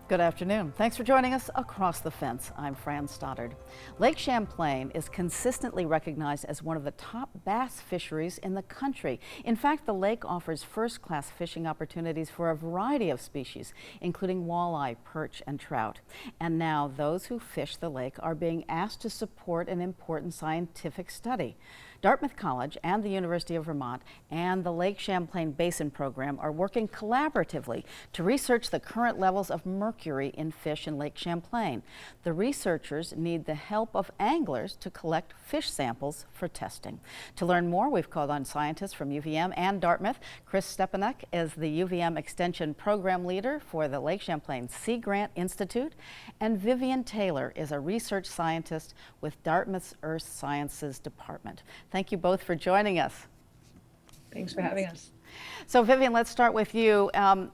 Good afternoon. Thanks for joining us across the fence. I'm Fran Stoddard. Lake Champlain is consistently recognized as one of the top bass fisheries in the country. In fact, the lake offers first-class fishing opportunities for a variety of species, including walleye, perch, and trout. And now those who fish the lake are being asked to support an important scientific study. Dartmouth College and the University of Vermont and the Lake Champlain Basin Program are working collaboratively to research the current levels of mercury in fish in Lake Champlain. The researchers need the help of anglers to collect fish samples for testing. To learn more, we've called on scientists from UVM and Dartmouth. Chris Stepanek is the UVM Extension Program Leader for the Lake Champlain Seagrant Institute, and Vivian Taylor is a research scientist with Dartmouth's Earth Sciences Department. Thank you both for joining us. Thanks for having us. So Vivian, let's start with you.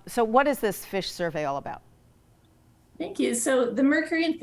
So what is this fish survey all about? Thank you. So the Mercury in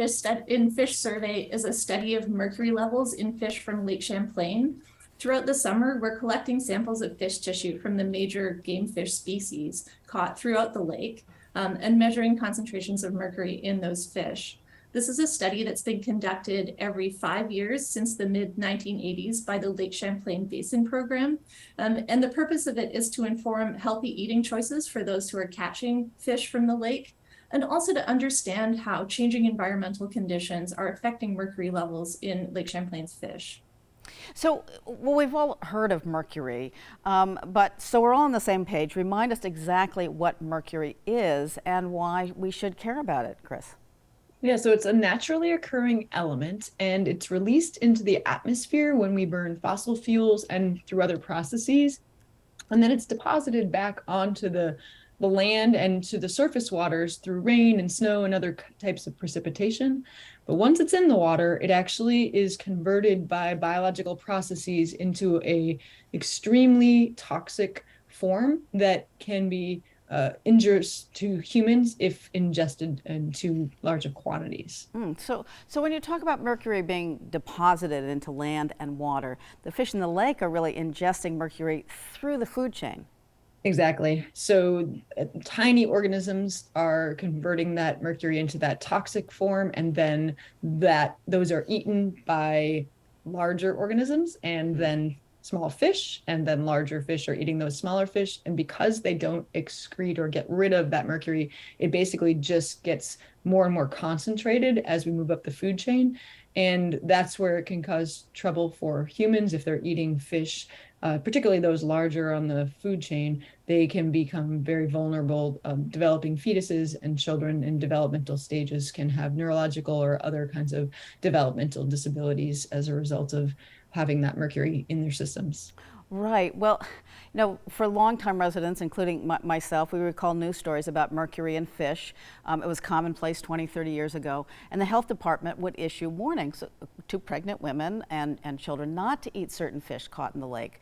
Fish survey is a study of mercury levels in fish from Lake Champlain. Throughout the summer, we're collecting samples of fish tissue from the major game fish species caught throughout the lake and measuring concentrations of mercury in those fish. This is a study that's been conducted every 5 years since the mid-1980s by the Lake Champlain Basin Program. And the purpose of it is to inform healthy eating choices for those who are catching fish from the lake, and also to understand how changing environmental conditions are affecting mercury levels in Lake Champlain's fish. So, well, we've all heard of mercury, but so we're all on the same page. Remind us exactly what mercury is and why we should care about it, Chris. Yeah, so it's a naturally occurring element, and it's released into the atmosphere when we burn fossil fuels and through other processes. And then it's deposited back onto the land and to the surface waters through rain and snow and other types of precipitation. But once it's in the water, it actually is converted by biological processes into a extremely toxic form that can be injurious to humans if ingested in too large of quantities. So when you talk about mercury being deposited into land and water, the fish in the lake are really ingesting mercury through the food chain. Exactly. So tiny organisms are converting that mercury into that toxic form, and then those are eaten by larger organisms, and then small fish, and then larger fish are eating those smaller fish. And because they don't excrete or get rid of that mercury, it basically just gets more and more concentrated as we move up the food chain. And that's where it can cause trouble for humans if they're eating fish, particularly those larger on the food chain. They can become very vulnerable. Developing fetuses and children in developmental stages can have neurological or other kinds of developmental disabilities as a result of having that mercury in their systems. Right. Well, you know, for longtime residents, including myself, we recall news stories about mercury in fish. It was commonplace 20, 30 years ago. And the health department would issue warnings to pregnant women and children not to eat certain fish caught in the lake.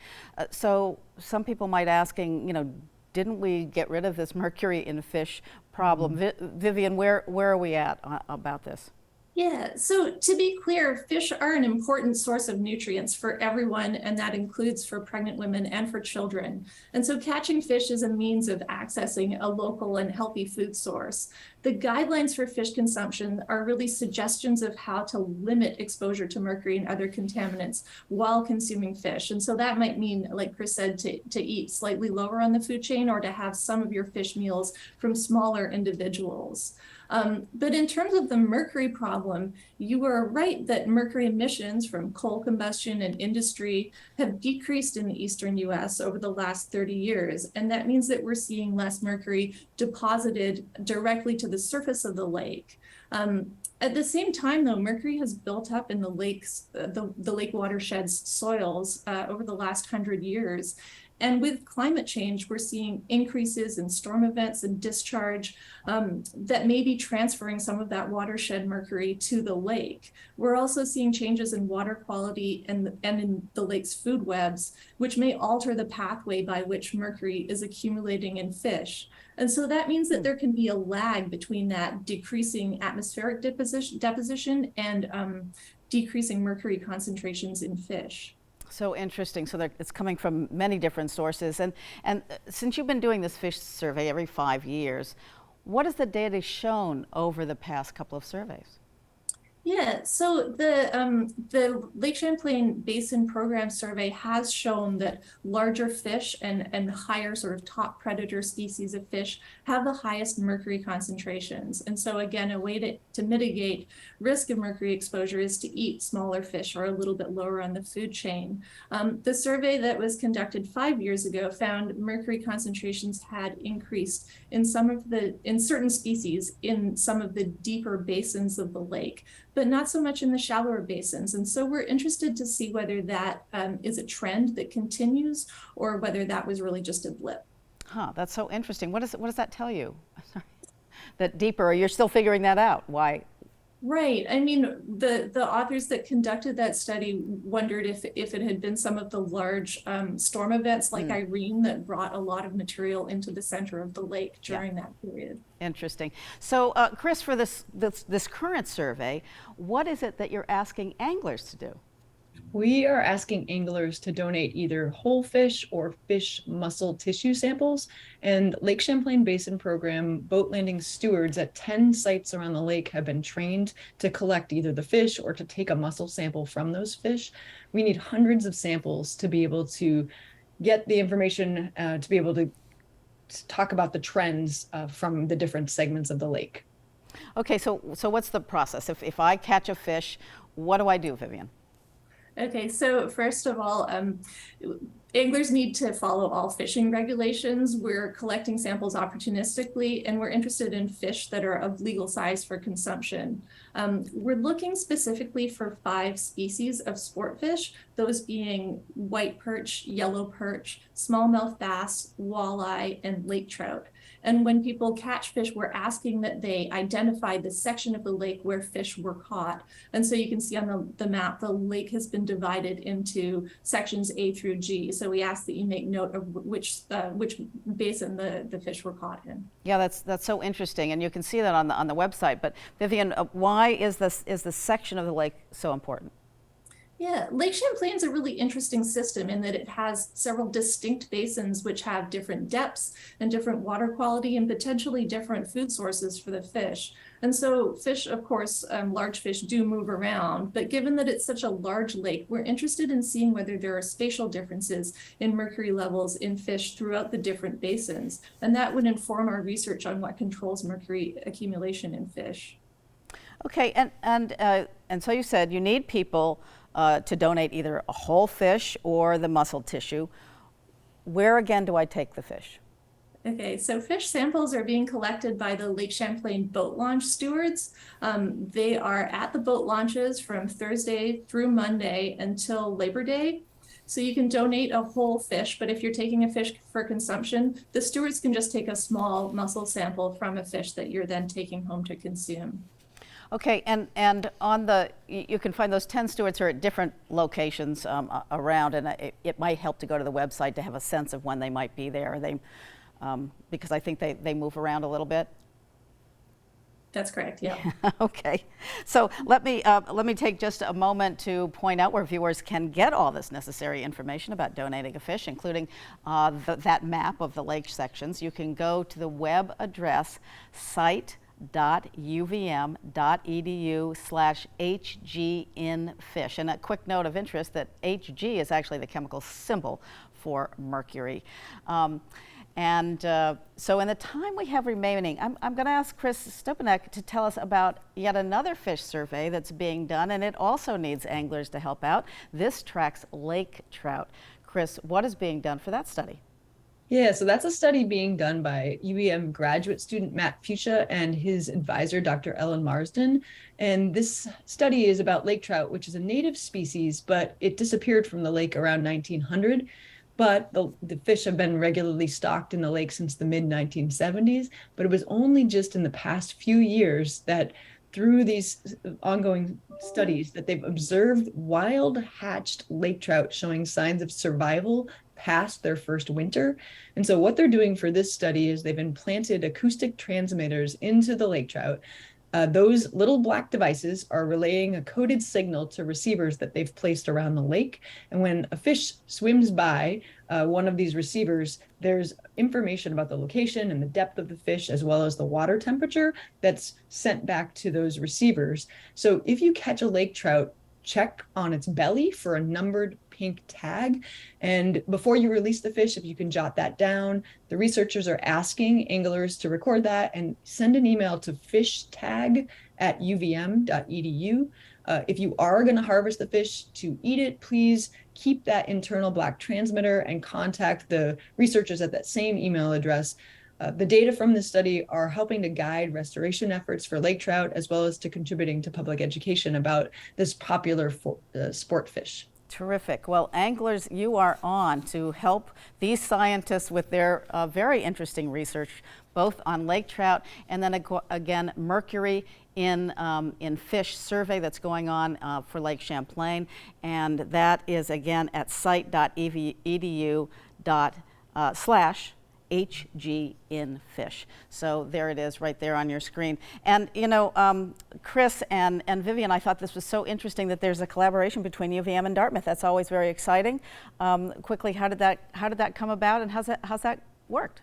So some people might asking, you know, didn't we get rid of this mercury in fish problem? Vivian, where are we at about this? Yeah, so to be clear, fish are an important source of nutrients for everyone, and that includes for pregnant women and for children. And so catching fish is a means of accessing a local and healthy food source. The guidelines for fish consumption are really suggestions of how to limit exposure to mercury and other contaminants while consuming fish. And so that might mean, like Chris said, to eat slightly lower on the food chain, or to have some of your fish meals from smaller individuals. But in terms of the mercury problem, you are right that mercury emissions from coal combustion and industry have decreased in the eastern US over the last 30 years. And that means that we're seeing less mercury deposited directly to the surface of the lake. At the same time, though, mercury has built up in the lakes, the lake watershed's soils over the last 100 years. And with climate change, we're seeing increases in storm events and discharge that may be transferring some of that watershed mercury to the lake. We're also seeing changes in water quality and in the lake's food webs, which may alter the pathway by which mercury is accumulating in fish. And so that means that there can be a lag between that decreasing atmospheric deposition and decreasing mercury concentrations in fish. So interesting. So it's coming from many different sources. And since you've been doing this fish survey every 5 years, What has the data shown over the past couple of surveys? Yeah, so the Lake Champlain Basin Program Survey has shown that larger fish and higher sort of top predator species of fish have the highest mercury concentrations. And so again, a way to mitigate risk of mercury exposure is to eat smaller fish or a little bit lower on the food chain. The survey that was conducted 5 years ago found mercury concentrations had increased in certain species in some of the deeper basins of the lake, but not so much in the shallower basins. And so we're interested to see whether that is a trend that continues or whether that was really just a blip. Huh, that's so interesting. What does that tell you? Sorry. That deeper, or you're still figuring that out? Why? Right. I mean, the authors that conducted that study wondered if it had been some of the large storm events like Irene that brought a lot of material into the center of the lake during that period. Interesting. So, Chris, for this current survey, what is it that you're asking anglers to do? We are asking anglers to donate either whole fish or fish muscle tissue samples. And Lake Champlain Basin Program boat landing stewards at 10 sites around the lake have been trained to collect either the fish or to take a muscle sample from those fish. We need hundreds of samples to be able to get the information to be able to talk about the trends from the different segments of the lake. Okay, so what's the process? If I catch a fish, what do I do, Vivian? Okay, so first of all, anglers need to follow all fishing regulations. We're collecting samples opportunistically, and we're interested in fish that are of legal size for consumption. We're looking specifically for 5 species of sport fish, those being white perch, yellow perch, smallmouth bass, walleye, and lake trout. And when people catch fish, we're asking that they identify the section of the lake where fish were caught. And so you can see on the map, the lake has been divided into sections A through G. So we ask that you make note of which basin the fish were caught in. Yeah, that's so interesting, and you can see that on the website. But Vivian, why is this section of the lake so important? Yeah, Lake Champlain is a really interesting system in that it has several distinct basins which have different depths and different water quality and potentially different food sources for the fish. And so fish, of course, large fish do move around, but given that it's such a large lake, we're interested in seeing whether there are spatial differences in mercury levels in fish throughout the different basins. And that would inform our research on what controls mercury accumulation in fish. Okay, and so you said you need people to donate either a whole fish or the muscle tissue. Where again do I take the fish? Okay, so fish samples are being collected by the Lake Champlain boat launch stewards. They are at the boat launches from Thursday through Monday until Labor Day. So you can donate a whole fish, but if you're taking a fish for consumption, the stewards can just take a small muscle sample from a fish that you're then taking home to consume. Okay, and you can find those 10 stewards are at different locations around, and it might help to go to the website to have a sense of when they might be there. Because I think they move around a little bit. That's correct, yeah. Okay, so let me take just a moment to point out where viewers can get all this necessary information about donating a fish, including that map of the lake sections. You can go to the web address site.uvm.edu/hginfish. And a quick note of interest that Hg is actually the chemical symbol for mercury. So in the time we have remaining, I'm going to ask Chris Stupanek to tell us about yet another fish survey that's being done, and it also needs anglers to help out. This tracks lake trout. Chris, what is being done for that study? Yeah, so that's a study being done by UVM graduate student Matt Fuchsia and his advisor, Dr. Ellen Marsden. And this study is about lake trout, which is a native species, but it disappeared from the lake around 1900. But the fish have been regularly stocked in the lake since the mid-1970s. But it was only just in the past few years that through these ongoing studies that they've observed wild hatched lake trout showing signs of survival past their first winter. And so what they're doing for this study is they've implanted acoustic transmitters into the lake trout Those little black devices are relaying a coded signal to receivers that they've placed around the lake. And when a fish swims by one of these receivers, there's information about the location and the depth of the fish, as well as the water temperature that's sent back to those receivers. So if you catch a lake trout, check on its belly for a numbered pink tag. And before you release the fish, if you can jot that down, the researchers are asking anglers to record that and send an email to fishtag@uvm.edu. If you are going to harvest the fish to eat it, please keep that internal black transmitter and contact the researchers at that same email address. The data from this study are helping to guide restoration efforts for lake trout, as well as to contributing to public education about this popular sport fish. Terrific. Well, anglers, you are on to help these scientists with their very interesting research, both on lake trout and then again Mercury in fish survey that's going on for Lake Champlain, and that is again at site.uvm.edu /hginfish. So there it is right there on your screen. And you know, Chris and Vivian, I thought this was so interesting that there's a collaboration between UVM and Dartmouth. That's always very exciting. Quickly, how did that come about, and how's that worked?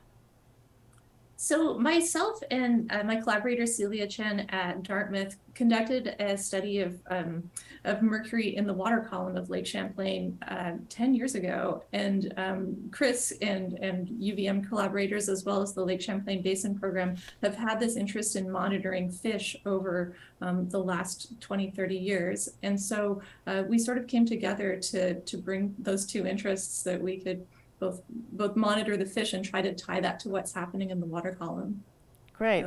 So myself and my collaborator Celia Chen at Dartmouth conducted a study of mercury in the water column of Lake Champlain 10 years ago. And Chris and UVM collaborators, as well as the Lake Champlain Basin Program, have had this interest in monitoring fish over the last 20, 30 years. And so we sort of came together to bring those two interests, that we could both monitor the fish and try to tie that to what's happening in the water column. Great.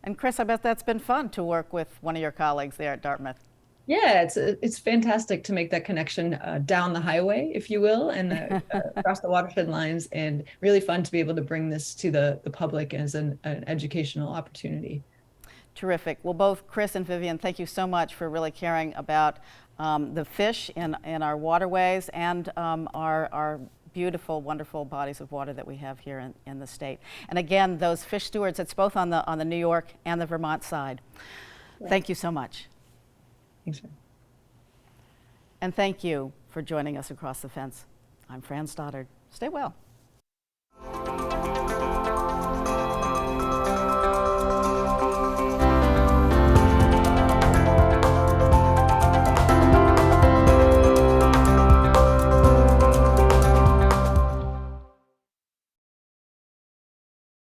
And Chris, I bet that's been fun to work with one of your colleagues there at Dartmouth. Yeah, it's fantastic to make that connection down the highway, if you will, and across the watershed lines, and really fun to be able to bring this to the public as an educational opportunity. Terrific. Well, both Chris and Vivian, thank you so much for really caring about the fish in our waterways and our beautiful, wonderful bodies of water that we have here in the state. And again, those fish stewards, it's both on the New York and the Vermont side. Right. Thank you so much. Thanks, Fran. And thank you for joining us across the fence. I'm Fran Stoddard. Stay well.